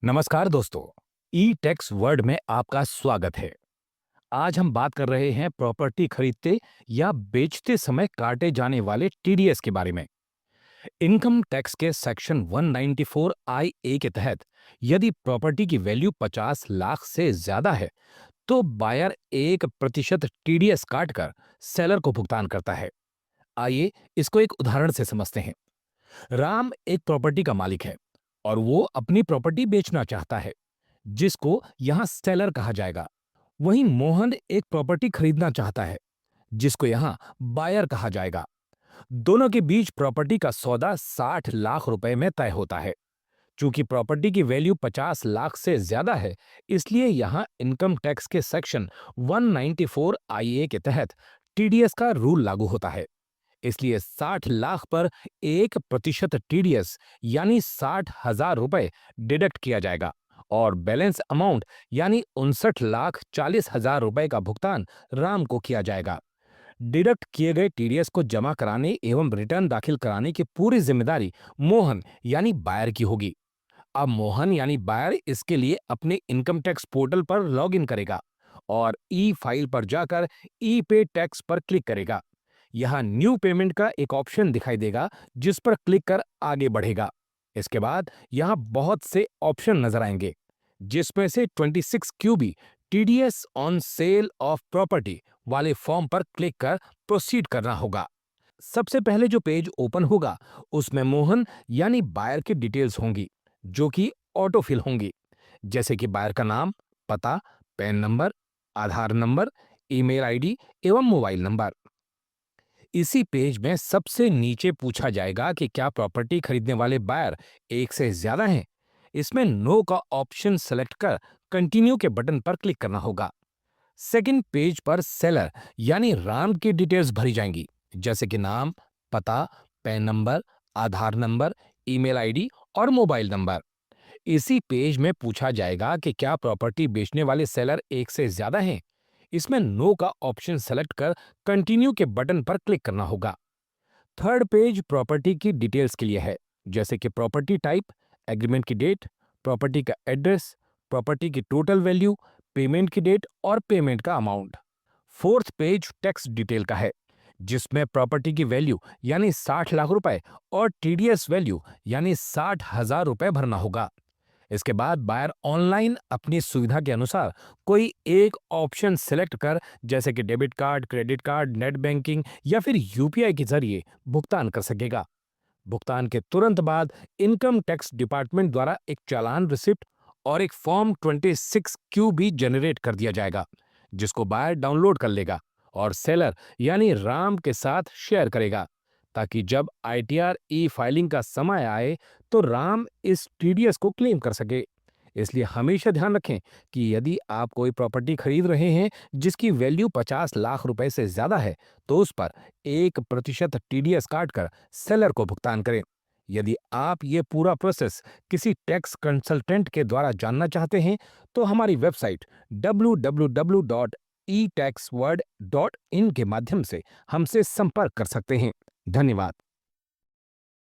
नमस्कार दोस्तों। ई tax word में आपका स्वागत है। आज हम बात कर रहे हैं प्रॉपर्टी खरीदते या बेचते समय काटे जाने वाले टीडीएस के बारे में। इनकम टैक्स के सेक्शन 194 आई ए के तहत यदि प्रॉपर्टी की वैल्यू 50 लाख से ज्यादा है तो बायर 1% टीडीएस काटकर सेलर को भुगतान करता है। आइए इसको एक उदाहरण से समझते हैं। राम एक प्रॉपर्टी का मालिक है और वो अपनी प्रॉपर्टी बेचना चाहता है, जिसको यहां सेलर कहा जाएगा। वहीं मोहन एक प्रॉपर्टी खरीदना चाहता है, जिसको यहां बायर कहा जाएगा। दोनों के बीच प्रॉपर्टी का सौदा 60 लाख रुपए में तय होता है। चूंकि प्रॉपर्टी की वैल्यू 50 लाख से ज्यादा है, इसलिए यहां इनकम टैक्स के सेक्शन 194 आईए के तहत टीडीएस का रूल लागू होता है। इसलिए 60 लाख पर 1% टीडीएस यानी 60,000 रुपए डिडक्ट किया जाएगा और बैलेंस अमाउंट यानी 59,40,000 रुपए का भुगतान राम को किया जाएगा। डिडक्ट किए गए टीडीएस को जमा कराने एवं रिटर्न दाखिल कराने की पूरी जिम्मेदारी मोहन यानी बायर की होगी। अब मोहन यानी बायर इसके लिए अपने इनकम टैक्स पोर्टल पर लॉगिन करेगा और ई फाइल पर जाकर ई पे टैक्स पर क्लिक करेगा। यहाँ न्यू पेमेंट का एक ऑप्शन दिखाई देगा, जिस पर क्लिक कर आगे बढ़ेगा। इसके बाद यहाँ बहुत से ऑप्शन नजर आएंगे, जिसमें से 26 Q B TDS on sale of property वाले फॉर्म पर क्लिक कर प्रोसीड करना होगा। सबसे पहले जो पेज ओपन होगा उसमें मोहन यानी बायर की डिटेल्स होंगी, जो कि ऑटो फिल होंगी, जैसे कि बायर का नाम, पता, पैन नंबर, आधार नंबर, ईमेल आईडी एवं मोबाइल नंबर। इसी पेज में सबसे नीचे पूछा जाएगा कि क्या प्रॉपर्टी खरीदने वाले बायर एक से ज्यादा हैं। इसमें नो का ऑप्शन सेलेक्ट कर कंटिन्यू के बटन पर क्लिक करना होगा। सेकंड पेज पर सेलर यानी राम की डिटेल्स भरी जाएंगी, जैसे कि नाम, पता, पैन नंबर, आधार नंबर, ईमेल आईडी और मोबाइल नंबर। इसी पेज में पूछा जाएगा कि क्या प्रॉपर्टी बेचने वाले सेलर एक से ज्यादा हैं। इसमें नो का ऑप्शन सेलेक्ट कर कंटिन्यू के बटन पर क्लिक करना होगा। थर्ड पेज प्रॉपर्टी की डिटेल्स के लिए है, जैसे कि प्रॉपर्टी टाइप, एग्रीमेंट की डेट, प्रॉपर्टी का एड्रेस, प्रॉपर्टी की टोटल वैल्यू, पेमेंट की डेट और पेमेंट का amount. Fourth page tax detail का है, जिसमें प्रॉपर्टी की वैल्यू यानी 60 लाख रुपए और टीडीएस वैल्यू यानी 60,000 रुपए भरना होगा। इसके बाद बायर ऑनलाइन अपनी सुविधा के अनुसार कोई एक ऑप्शन सिलेक्ट कर, जैसे कि debit card, credit card, net banking या फिर यूपीआई के जरिए भुगतान कर सकेगा। भुगतान के तुरंत बाद इनकम टैक्स डिपार्टमेंट द्वारा एक चालान रिसिप्ट और एक फॉर्म 26 क्यू भी जनरेट कर दिया जाएगा, जिसको बायर डाउनलोड कर लेगा और सेलर यानी राम के साथ शेयर करेगा, ताकि जब आईटीआर ई फाइलिंग का समय आए तो राम इस टीडीएस को क्लेम कर सके। इसलिए हमेशा ध्यान रखें कि यदि आप कोई प्रॉपर्टी खरीद रहे हैं जिसकी वैल्यू 50 लाख रुपए से ज्यादा है, तो उस पर 1% टीडीएस काटकर सेलर को भुगतान करें। यदि आप ये पूरा प्रोसेस किसी टैक्स कंसल्टेंट के द्वारा जानना चाहते हैं, तो हमारी वेबसाइट www.etaxworld.in के माध्यम से हमसे संपर्क कर सकते हैं। धन्यवाद।